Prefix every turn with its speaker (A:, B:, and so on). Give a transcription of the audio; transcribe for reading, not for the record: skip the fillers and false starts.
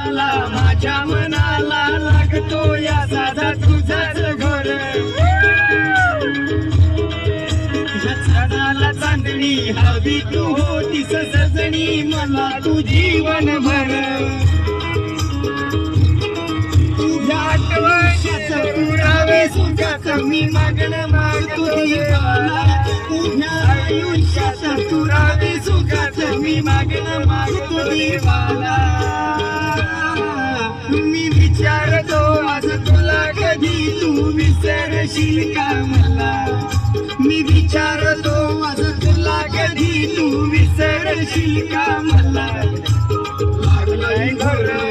A: मला माझ्या मनाला लागतो या साधा तुझाच घर झाडाला चांदणी हवी तू होतीस सजणी मला तू जीवनभर तुझ्या आठवणीचं पुरावे सुखाचं मी मागणं मागतो देवाला तुझ्या आयुष्याचं पुरावे सुखाचं मी मागणं मागतो देवाला मी विचारतो आज तुला कधी तू विसरशील का मला मी विचारतो आज तुला कधी तू विसरशील का मला लागलाय घर